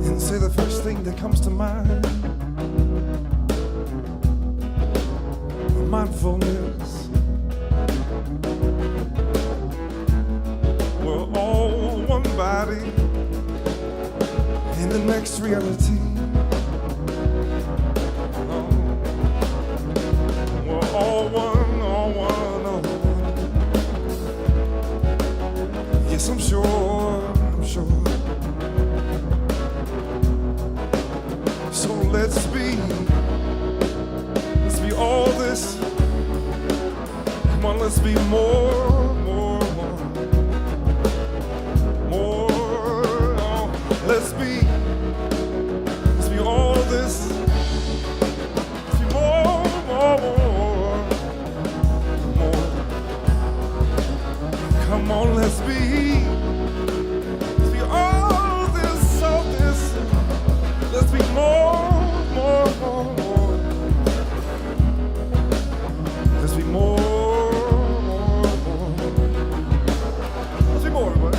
And say the first thing that comes to mind, mindfulness. We're all one body in the next reality. We're all one, all one, all one. Yes, I'm sure, I'm sure. So let's be all this. Come on, let's be more, more, more, more. Oh, let's be all this. Let's be more, more, more, more. Come on, let's be all this, all this. Let's be more, more, more, more. Let's be more, more, more. Let's be more, everybody.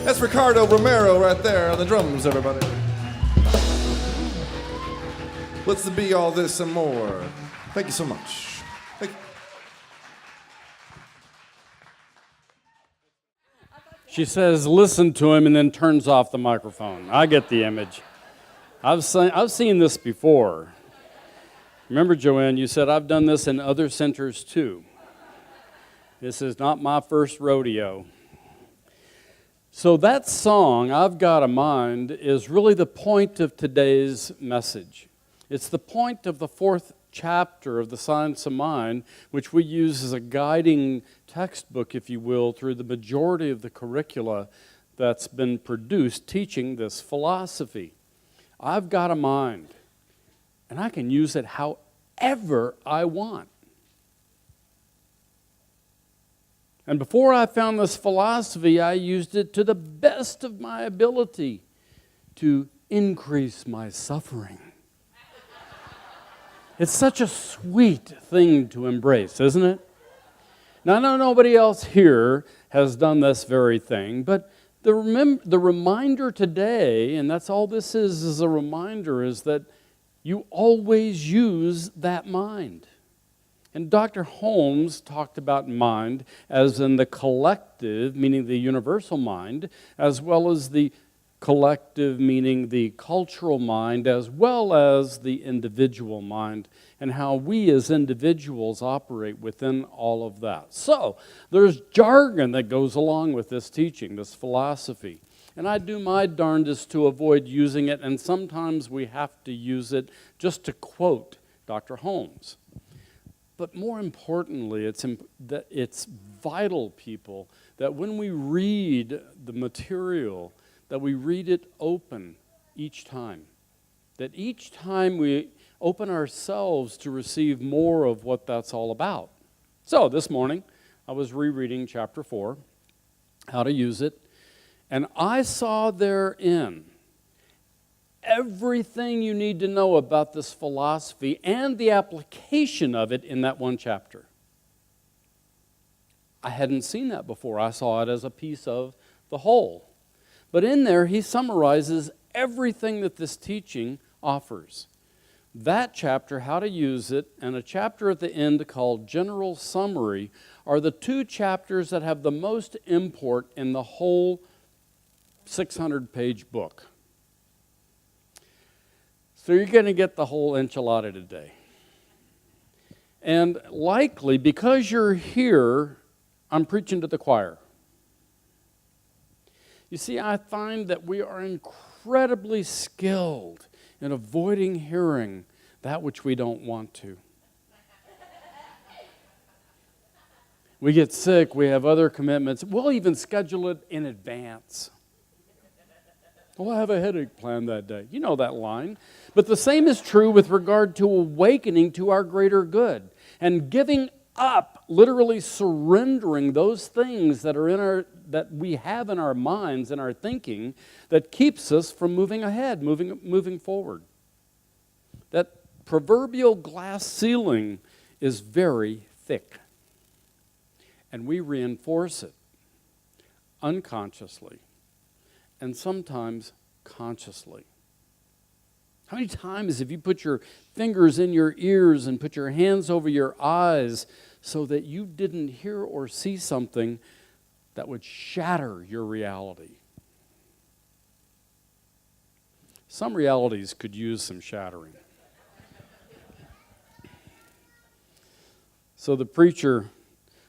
That's Ricardo Romero right there on the drums, everybody. Let's be all this and more. Thank you so much. Thank you. She says, listen to him, and then turns off the microphone. I get the image. I've seen this before. Remember, Joanne, you said, I've done this in other centers too. This is not my first rodeo. So that song, I've Got a Mind, is really the point of today's message. It's the point of the 4th chapter of the Science of Mind, which we use as a guiding textbook, if you will, through the majority of the curricula that's been produced teaching this philosophy. I've got a mind, and I can use it however I want. And before I found this philosophy, I used it to the best of my ability to increase my suffering. It's such a sweet thing to embrace, isn't it? Now, I know nobody else here has done this very thing, but the reminder today, and that's all this is a reminder, is that you always use that mind. And Dr. Holmes talked about mind as in the collective, meaning the universal mind, as well as the collective, meaning the cultural mind, as well as the individual mind, and how we as individuals operate within all of that. So, there's jargon that goes along with this teaching, this philosophy. And I do my darndest to avoid using it, and sometimes we have to use it just to quote Dr. Holmes. But more importantly, it's vital, people, that when we read the material, that we read it open each time. That each time we open ourselves to receive more of what that's all about. So this morning, I was rereading chapter 4, How to Use It, and I saw therein everything you need to know about this philosophy and the application of it in that one chapter. I hadn't seen that before. I saw it as a piece of the whole. But in there, he summarizes everything that this teaching offers. That chapter, How to Use It, and a chapter at the end called General Summary are the two chapters that have the most import in the whole 600-page book. So you're going to get the whole enchilada today. And likely, because you're here, I'm preaching to the choir. You see, I find that we are incredibly skilled in avoiding hearing that which we don't want to. We get sick, we have other commitments. We'll even schedule it in advance. Oh, I have a headache planned that day. You know that line. But the same is true with regard to awakening to our greater good and giving up, literally surrendering those things that are in our that we have in our minds and our thinking that keeps us from moving ahead, moving forward. That proverbial glass ceiling is very thick, and we reinforce it unconsciously and sometimes consciously. How many times have you put your fingers in your ears and put your hands over your eyes so that you didn't hear or see something that would shatter your reality? Some realities could use some shattering. So the preacher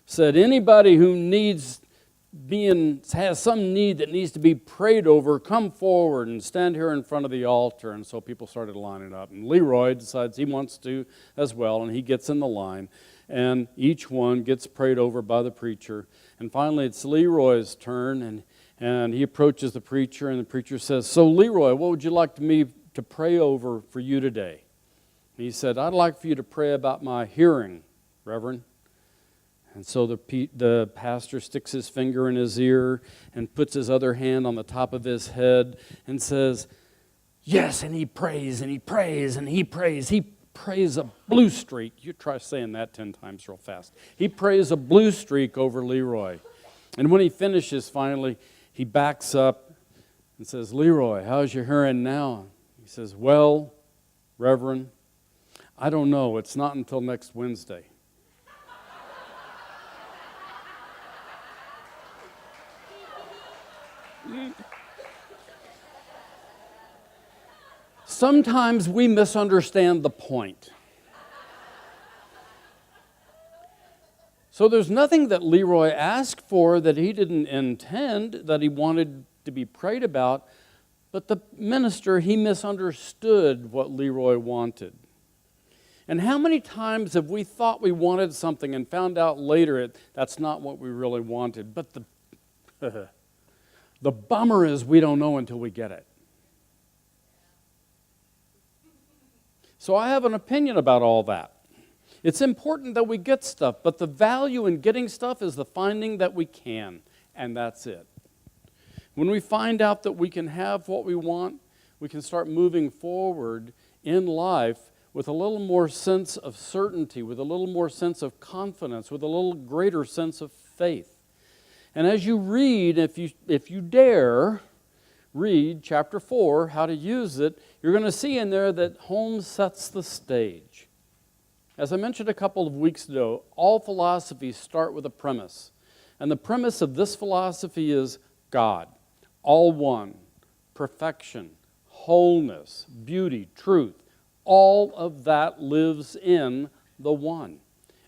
said, anybody who has some need that needs to be prayed over, come forward and stand here in front of the altar. And so people started lining up. And Leroy decides he wants to as well, and he gets in the line. And each one gets prayed over by the preacher. And finally, it's Leroy's turn, and he approaches the preacher, and the preacher says, so Leroy, what would you like me to pray over for you today? And he said, I'd like for you to pray about my hearing, Reverend. And so the pastor sticks his finger in his ear and puts his other hand on the top of his head and says, yes, and he prays, and he prays, and he prays. He prays a blue streak. You try saying that 10 times real fast. He prays a blue streak over Leroy. And when he finishes, finally, he backs up and says, Leroy, how's your hearing now? He says, well, Reverend, I don't know. It's not until next Wednesday. Sometimes we misunderstand the point. So there's nothing that Leroy asked for that he didn't intend, that he wanted to be prayed about, but the minister, he misunderstood what Leroy wanted. And how many times have we thought we wanted something and found out later that's not what we really wanted? But the bummer is we don't know until we get it. So I have an opinion about all that. It's important that we get stuff, but the value in getting stuff is the finding that we can, and that's it. When we find out that we can have what we want, we can start moving forward in life with a little more sense of certainty, with a little more sense of confidence, with a little greater sense of faith. And as you read, if you dare, read chapter 4, how to use it, you're going to see in there that Holmes sets the stage. As I mentioned a couple of weeks ago, all philosophies start with a premise. And the premise of this philosophy is God, all one, perfection, wholeness, beauty, truth. All of that lives in the one.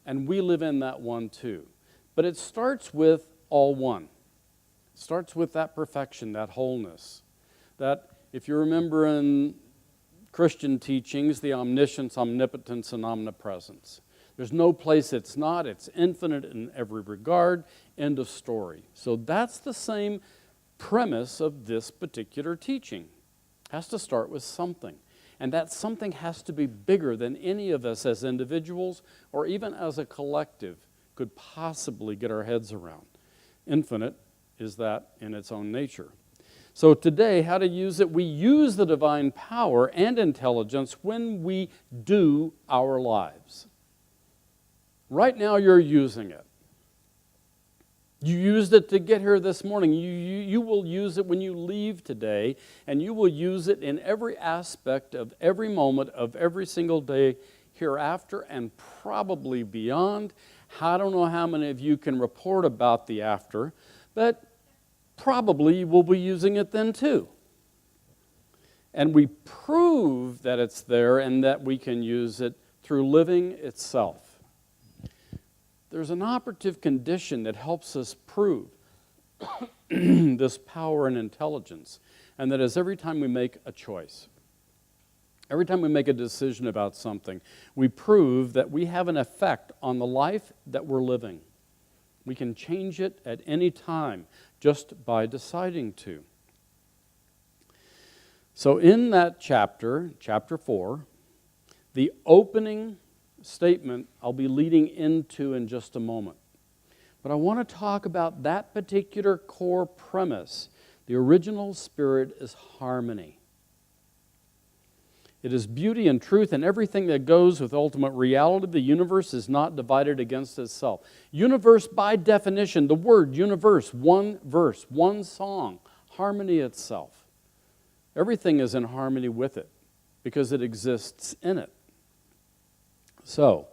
And we live in that one too. But it starts with all one. It starts with that perfection, that wholeness. That, if you remember in Christian teachings, the omniscience, omnipotence, and omnipresence. There's no place it's not. It's infinite in every regard. End of story. So that's the same premise of this particular teaching. It has to start with something. And that something has to be bigger than any of us as individuals or even as a collective could possibly get our heads around. Infinite is that in its own nature. So today, how to use it? We use the divine power and intelligence when we do our lives. Right now, you're using it. You used it to get here this morning. You will use it when you leave today, and you will use it in every aspect of every moment of every single day hereafter and probably beyond. I don't know how many of you can report about the after, but probably you will be using it then too. And we prove that it's there and that we can use it through living itself. There's an operative condition that helps us prove this power and intelligence, and that is every time we make a choice, every time we make a decision about something, we prove that we have an effect on the life that we're living. We can change it at any time just by deciding to. So in that chapter 4, the opening statement I'll be leading into in just a moment. But I want to talk about that particular core premise. The original spirit is harmony. It is beauty and truth and everything that goes with ultimate reality. The universe is not divided against itself. Universe, by definition, the word universe, one verse, one song, harmony itself. Everything is in harmony with it because it exists in it. So,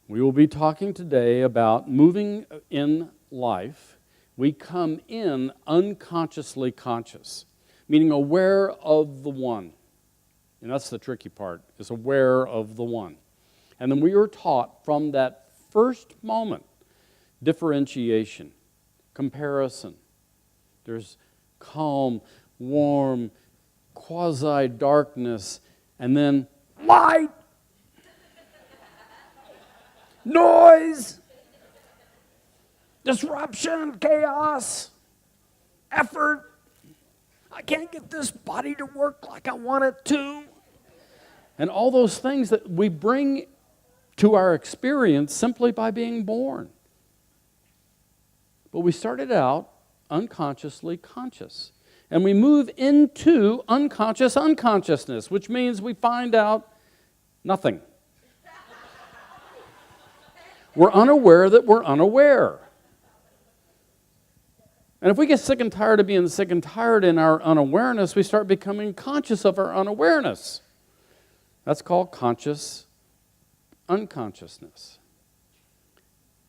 we will be talking today about moving in life. We come in unconsciously conscious, meaning aware of the one. And that's the tricky part, is aware of the one. And then we are taught from that first moment, differentiation, comparison. There's calm, warm, quasi-darkness, and then light, noise, disruption, chaos, effort. I can't get this body to work like I want it to. And all those things that we bring to our experience simply by being born. But we started out unconsciously conscious. And we move into unconscious unconsciousness, which means we find out nothing. We're unaware that we're unaware. And if we get sick and tired of being sick and tired in our unawareness, we start becoming conscious of our unawareness. That's called conscious unconsciousness.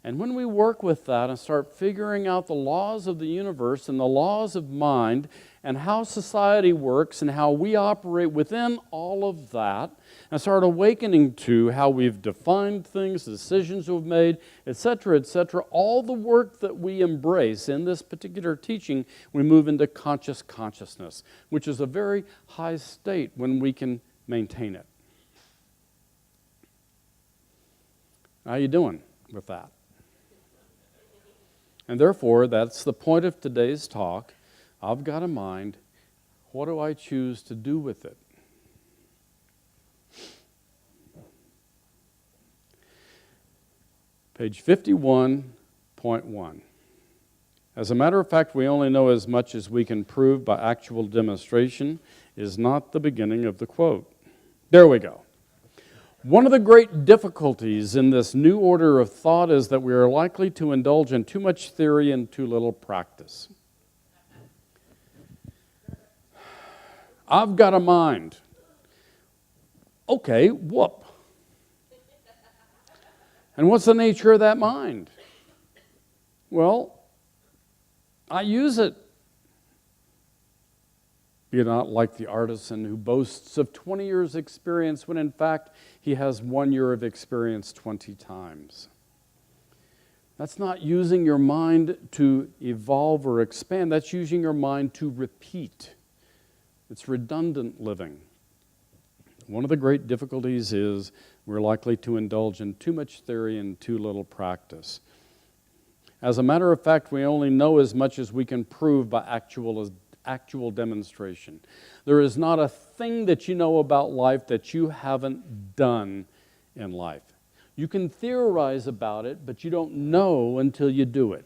And when we work with that and start figuring out the laws of the universe and the laws of mind and how society works and how we operate within all of that, and start awakening to how we've defined things, decisions we've made, etc., all the work that we embrace in this particular teaching, we move into conscious consciousness, which is a very high state when we can maintain it. How you doing with that? And therefore, that's the point of today's talk. I've got a mind. What do I choose to do with it? Page 51.1. As a matter of fact, we only know as much as we can prove by actual demonstration is not the beginning of the quote. There we go. One of the great difficulties in this new order of thought is that we are likely to indulge in too much theory and too little practice. I've got a mind. Okay, whoop. And what's the nature of that mind? Well, I use it. You're not like the artisan who boasts of 20 years' experience when in fact he has 1 year of experience 20 times. That's not using your mind to evolve or expand. That's using your mind to repeat. It's redundant living. One of the great difficulties is we're likely to indulge in too much theory and too little practice. As a matter of fact, we only know as much as we can prove by actual demonstration. There is not a thing that you know about life that you haven't done in life. You can theorize about it, but you don't know until you do it.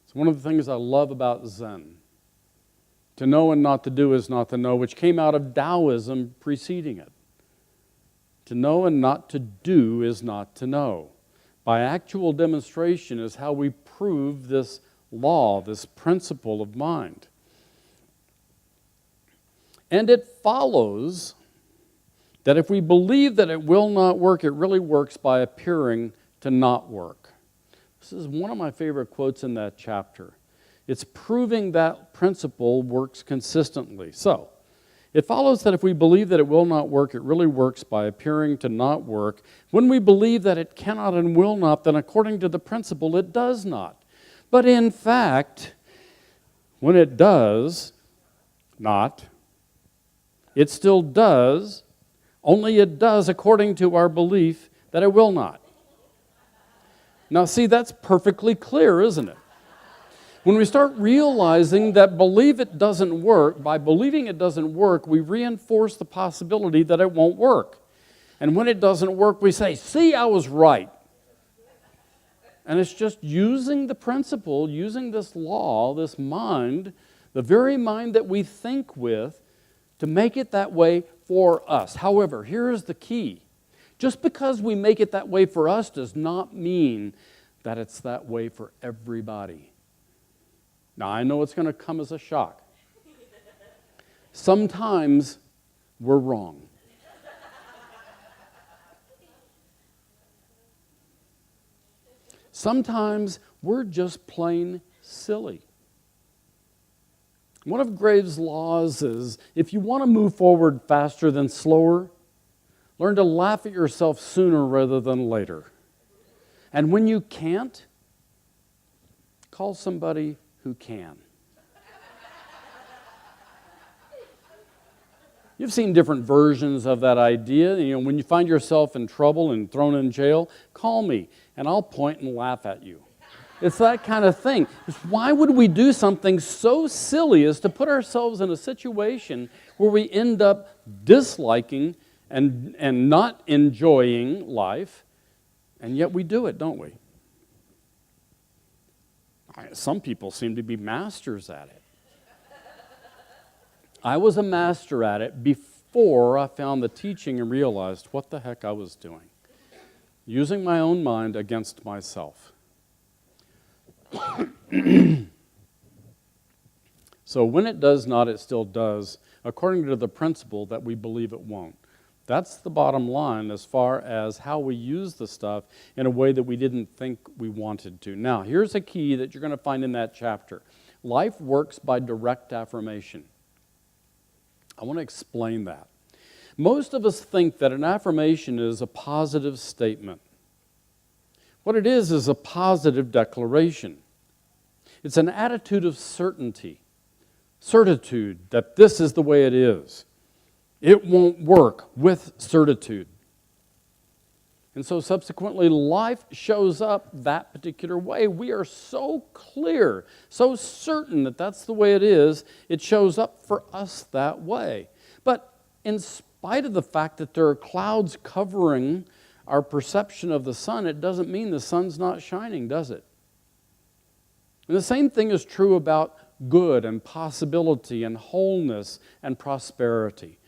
It's one of the things I love about Zen. To know and not to do is not to know, which came out of Taoism preceding it. To know and not to do is not to know. By actual demonstration is how we prove this law, this principle of mind. And it follows that if we believe that it will not work, it really works by appearing to not work. This is one of my favorite quotes in that chapter. It's proving that principle works consistently. So, it follows that if we believe that it will not work, it really works by appearing to not work. When we believe that it cannot and will not, then according to the principle, it does not. But in fact, when it does not, it still does, only it does according to our belief that it will not. Now see, that's perfectly clear, isn't it? When we start realizing that believe it doesn't work, by believing it doesn't work, we reinforce the possibility that it won't work. And when it doesn't work, we say, see, I was right. And it's just using the principle, using this law, this mind, the very mind that we think with, to make it that way for us. However, here's the key. Just because we make it that way for us does not mean that it's that way for everybody. Now, I know it's going to come as a shock. Sometimes we're wrong. Sometimes we're just plain silly. One of Graves' laws is, if you want to move forward faster than slower, learn to laugh at yourself sooner rather than later. And when you can't, call somebody who can. You've seen different versions of that idea. When you find yourself in trouble and thrown in jail, call me, and I'll point and laugh at you. It's that kind of thing. Why would we do something so silly as to put ourselves in a situation where we end up disliking and not enjoying life, and yet we do it, don't we? Some people seem to be masters at it. I was a master at it before I found the teaching and realized what the heck I was doing. Using my own mind against myself. So when it does not, it still does, according to the principle that we believe it won't. That's the bottom line as far as how we use the stuff in a way that we didn't think we wanted to. Now, here's a key that you're going to find in that chapter. Life works by direct affirmation. I want to explain that. Most of us think that an affirmation is a positive statement. What it is a positive declaration. It's an attitude of certainty, certitude that this is the way it is. It won't work with certitude. And so subsequently, life shows up that particular way. We are so clear, so certain that that's the way it is, it shows up for us that way. But in spite of the fact that there are clouds covering our perception of the sun, it doesn't mean the sun's not shining, does it? And the same thing is true about good and possibility and wholeness and prosperity.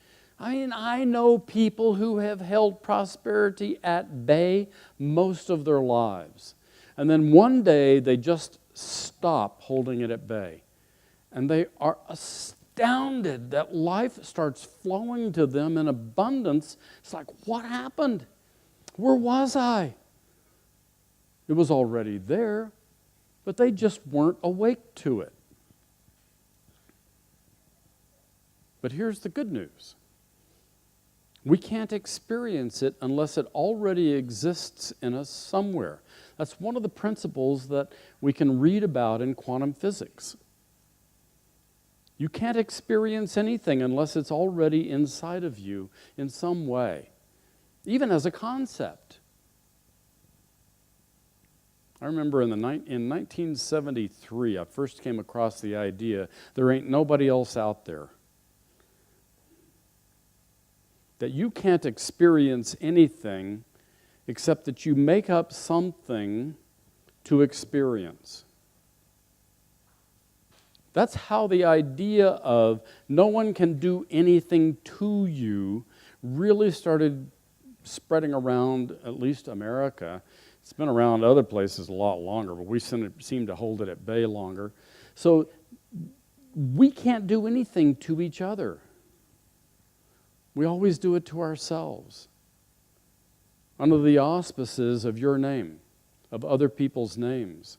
I know people who have held prosperity at bay most of their lives. And then one day they just stop holding it at bay. And they are astounded that life starts flowing to them in abundance. It's like, what happened? Where was I? It was already there, but they just weren't awake to it. But here's the good news. We can't experience it unless it already exists in us somewhere. That's one of the principles that we can read about in quantum physics. You can't experience anything unless it's already inside of you in some way, even as a concept. I remember in 1973, I first came across the idea, there ain't nobody else out there. That you can't experience anything except that you make up something to experience. That's how the idea of no one can do anything to you really started spreading around, at least America. It's been around other places a lot longer, but we seem to hold it at bay longer. So we can't do anything to each other. We always do it to ourselves. Under the auspices of your name, of other people's names.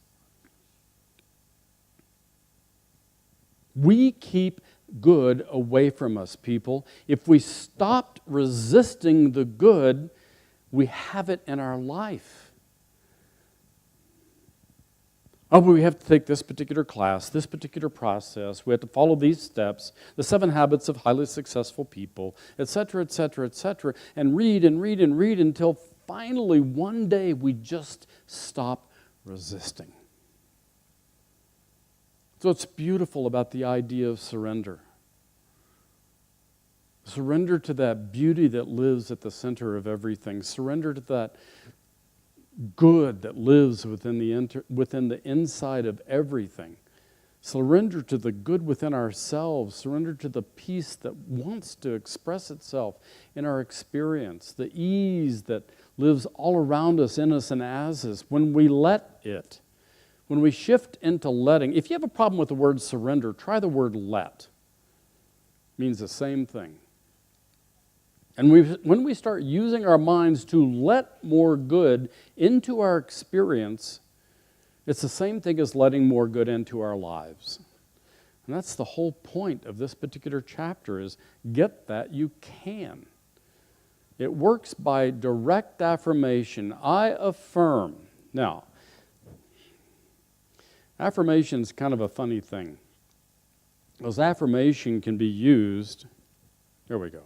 We keep good away from us, people. If we stopped resisting the good, we have it in our life. Oh, we have to take this particular class, this particular process. We have to follow these steps, the 7 habits of highly successful people, etc., etc., etc., and read and read and read until finally one day we just stop resisting. So it's beautiful about the idea of surrender. Surrender to that beauty that lives at the center of everything. Surrender to that good that lives within the inside of everything. Surrender to the good within ourselves. Surrender to the peace that wants to express itself in our experience. The ease that lives all around us, in us, and as us. When we let it, when we shift into letting. If you have a problem with the word surrender, try the word let. It means the same thing. And when we start using our minds to let more good into our experience, it's the same thing as letting more good into our lives. And that's the whole point of this particular chapter is get that you can. It works by direct affirmation. I affirm. Now, affirmation is kind of a funny thing. Because affirmation can be used, here we go,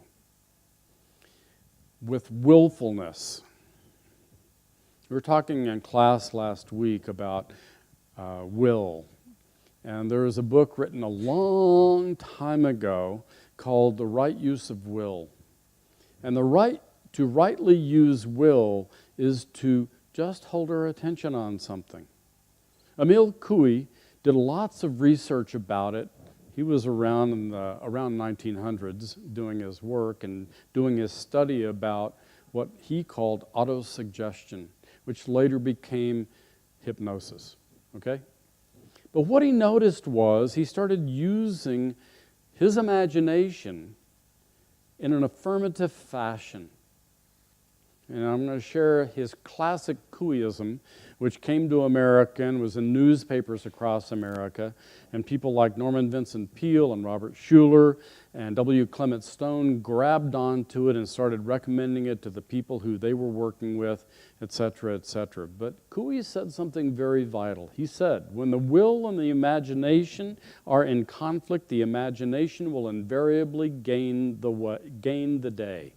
with willfulness. We were talking in class last week about will. And there is a book written a long time ago called The Right Use of Will. And the right to rightly use will is to just hold our attention on something. Emil Coué did lots of research about it. He was around in the around 1900s doing his work and doing his study about what he called autosuggestion, which later became hypnosis, okay? But what he noticed was he started using his imagination in an affirmative fashion. And I'm going to share his classic Couéism, which came to America and was in newspapers across America. And people like Norman Vincent Peale and Robert Schuller and W. Clement Stone grabbed onto it and started recommending it to the people who they were working with, etc., etc. But Coué said something very vital. He said, when the will and the imagination are in conflict, the imagination will invariably gain the day.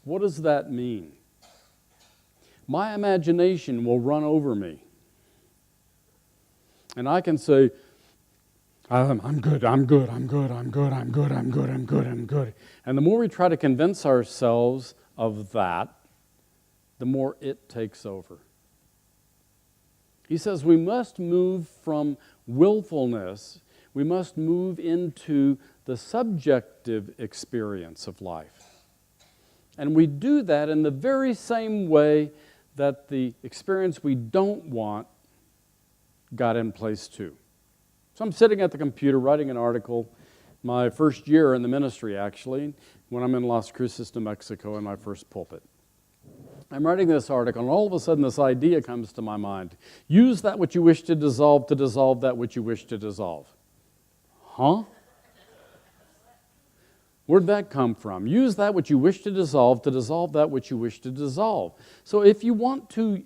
What does that mean? My imagination will run over me. And I can say, I'm good. And the more we try to convince ourselves of that, the more it takes over. He says we must move from willfulness, we must move into the subjective experience of life. And we do that in the very same way that the experience we don't want got in place too. So I'm sitting at the computer writing an article, my first year in the ministry actually, when I'm in Las Cruces, New Mexico in my first pulpit. I'm writing this article and all of a sudden this idea comes to my mind. Use that which you wish to dissolve that which you wish to dissolve. Huh? Where'd that come from? Use that which you wish to dissolve that which you wish to dissolve. So if you want to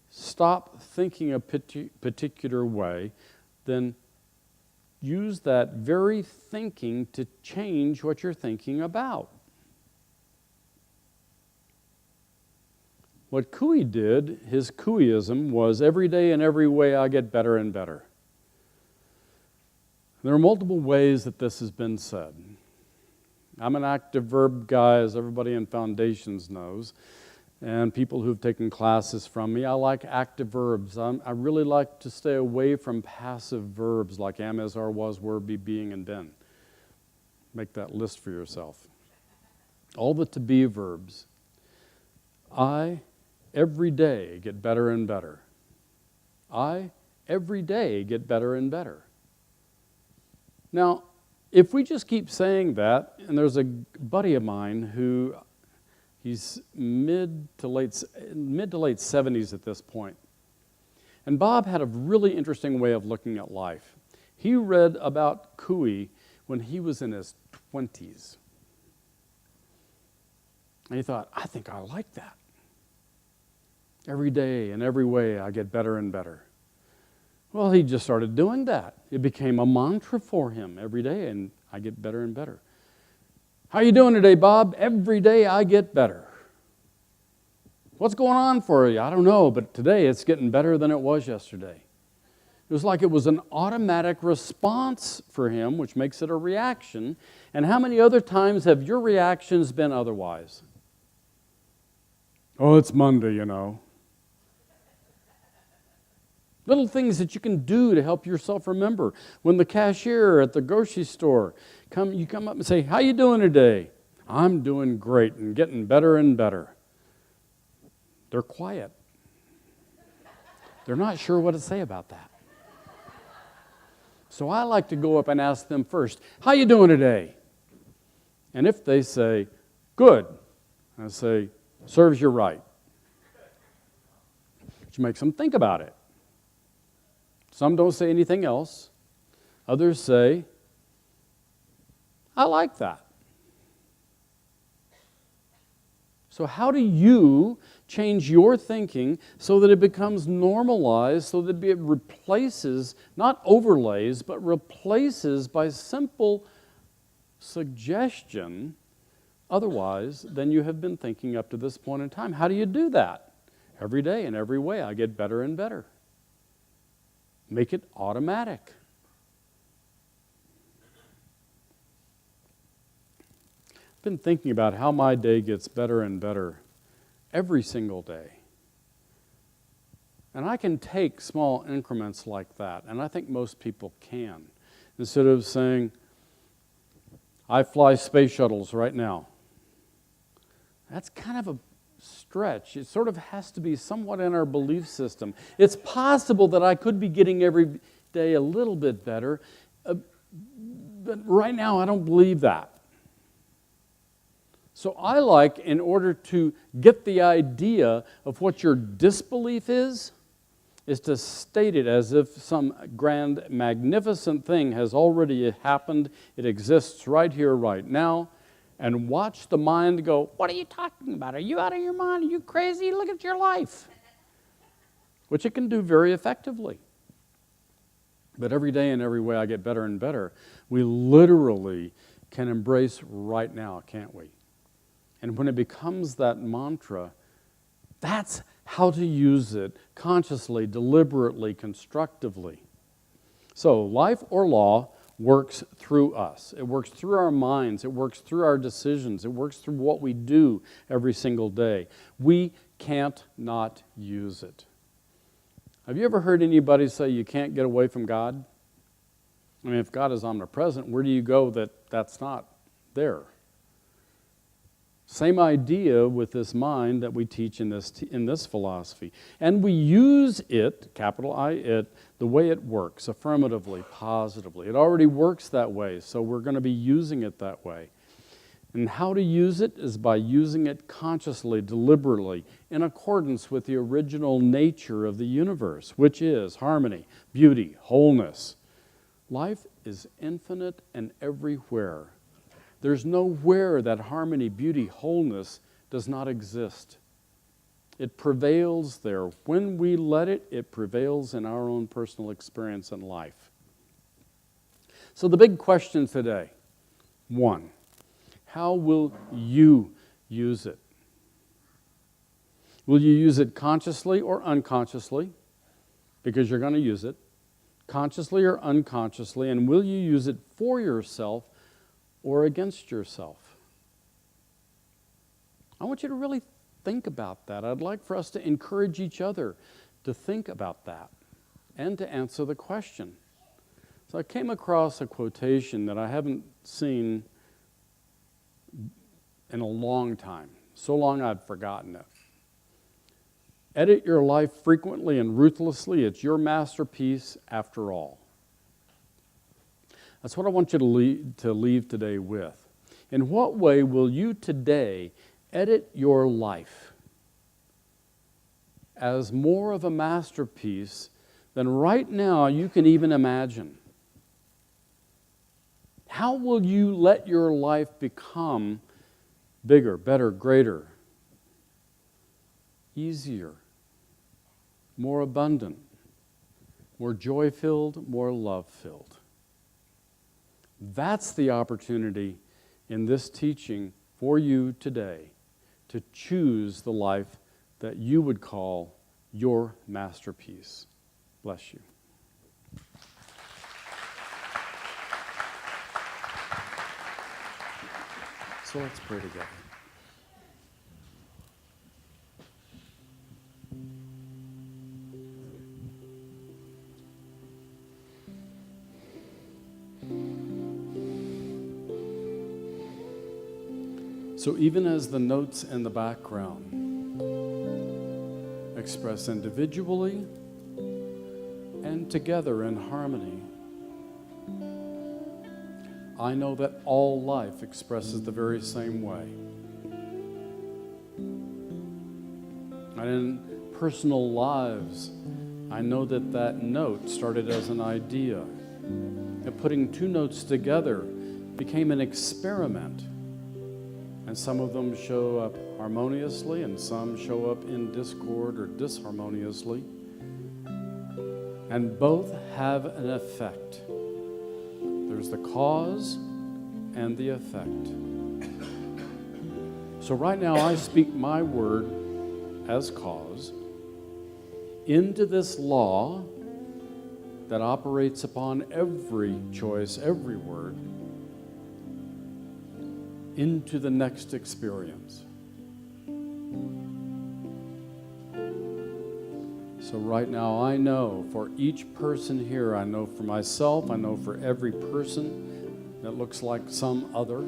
stop thinking a particular way, then use that very thinking to change what you're thinking about. What Coué did, his Couéism, was every day and every way I get better and better. There are multiple ways that this has been said. I'm an active verb guy, as everybody in Foundations knows, and people who've taken classes from me. I like active verbs. I really like to stay away from passive verbs like am, is, are, was, were, be, being, and been. Make that list for yourself. All the to be verbs. I, every day, get better and better. I, every day, get better and better. Now, if we just keep saying that, and there's a buddy of mine who, he's mid to late 70s at this point. And Bob had a really interesting way of looking at life. He read about Coué when he was in his 20s. And he thought, I think I like that. Every day and every way I get better and better. Well, he just started doing that. It became a mantra for him every day, and I get better and better. How you doing today, Bob? Every day I get better. What's going on for you? I don't know, but today it's getting better than it was yesterday. It was like it was an automatic response for him, which makes it a reaction. And how many other times have your reactions been otherwise? Oh, it's Monday, you know. Little things that you can do to help yourself remember. When the cashier at the grocery store, you come up and say, how you doing today? I'm doing great and getting better and better. They're quiet. They're not sure what to say about that. So I like to go up and ask them first, how you doing today? And if they say, good, I say, serves you right. Which makes them think about it. Some don't say anything else. Others say, I like that. So how do you change your thinking so that it becomes normalized, so that it replaces, not overlays, but replaces by simple suggestion otherwise than you have been thinking up to this point in time? How do you do that? Every day in every way I get better and better. Make it automatic. I've been thinking about how my day gets better and better every single day. And I can take small increments like that, and I think most people can. Instead of saying, I fly space shuttles right now. That's kind of a stretch. It sort of has to be somewhat in our belief system. It's possible that I could be getting every day a little bit better, but right now I don't believe that. So I like, in order to get the idea of what your disbelief is to state it as if some grand, magnificent thing has already happened. It exists right here, right now. And watch the mind go, what are you talking about? Are you out of your mind? Are you crazy? Look at your life. Which it can do very effectively. But every day and every way I get better and better, we literally can embrace right now, can't we? And when it becomes that mantra, that's how to use it consciously, deliberately, constructively. So life or law works through us. It works through our minds. It works through our decisions. It works through what we do every single day. We can't not use it. Have you ever heard anybody say you can't get away from God? I mean, if God is omnipresent, where do you go that that's not there? Same idea with this mind that we teach in this philosophy. And we use it, capital I, it, the way it works, affirmatively, positively. It already works that way, so we're going to be using it that way. And how to use it is by using it consciously, deliberately, in accordance with the original nature of the universe, which is harmony, beauty, wholeness. Life is infinite and everywhere. There's nowhere that harmony, beauty, wholeness does not exist. It prevails there. When we let it, it prevails in our own personal experience in life. So the big question today, 1, how will you use it? Will you use it consciously or unconsciously? Because you're going to use it. Consciously or unconsciously. And will you use it for yourself or against yourself? I want you to really think about that. I'd like for us to encourage each other to think about that and to answer the question. So I came across a quotation that I haven't seen in a long time. So long I'd forgotten it. Edit your life frequently and ruthlessly. It's your masterpiece after all. That's what I want you to leave today with. In what way will you today edit your life as more of a masterpiece than right now you can even imagine? How will you let your life become bigger, better, greater, easier, more abundant, more joy-filled, more love-filled? That's the opportunity in this teaching for you today to choose the life that you would call your masterpiece. Bless you. So let's pray together. So even as the notes in the background express individually and together in harmony, I know that all life expresses the very same way. And in personal lives, I know that that note started as an idea. And putting two notes together became an experiment. And some of them show up harmoniously, and some show up in discord or disharmoniously. And both have an effect. There's the cause and the effect. So right now I speak my word as cause into this law that operates upon every choice, every word, into the next experience. So right now I know for each person here, I know for myself, I know for every person that looks like some other.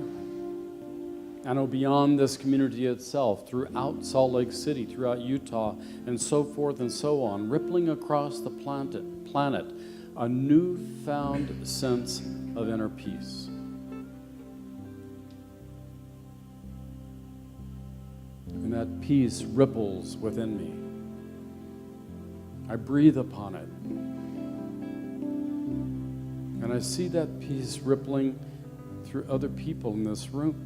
I know beyond this community itself, throughout Salt Lake City, throughout Utah, and so forth and so on, rippling across the planet, a newfound sense of inner peace. And that peace ripples within me. I breathe upon it. And I see that peace rippling through other people in this room.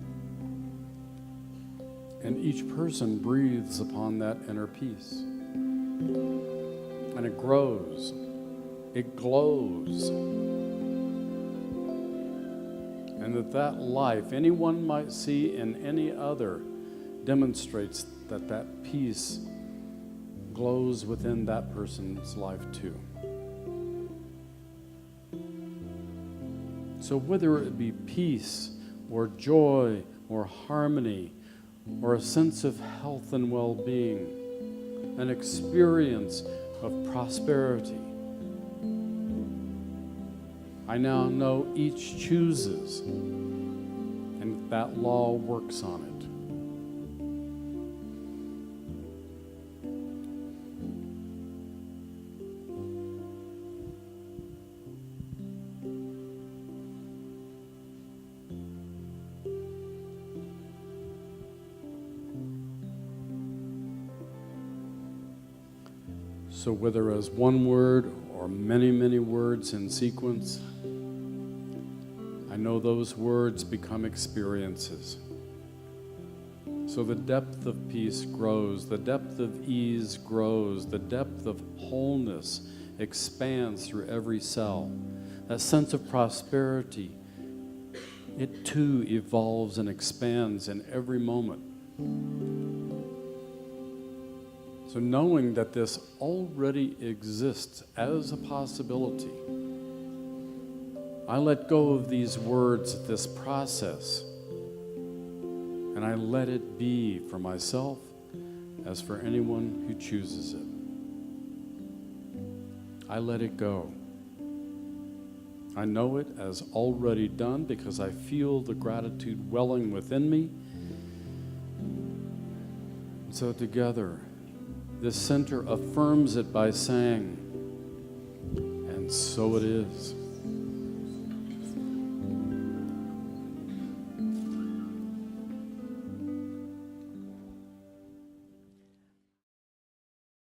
And each person breathes upon that inner peace. And it grows. It glows. And that life anyone might see in any other demonstrates that that peace glows within that person's life too. So whether it be peace or joy or harmony, or a sense of health and well-being, an experience of prosperity, I now know each chooses, and that law works on it. So whether as one word or many, many words in sequence, I know those words become experiences. So the depth of peace grows, the depth of ease grows, the depth of wholeness expands through every cell. That sense of prosperity, it too evolves and expands in every moment. So knowing that this already exists as a possibility, I let go of these words, this process, and I let it be for myself as for anyone who chooses it. I let it go. I know it as already done because I feel the gratitude welling within me. So together, this center affirms it by saying, and so it is.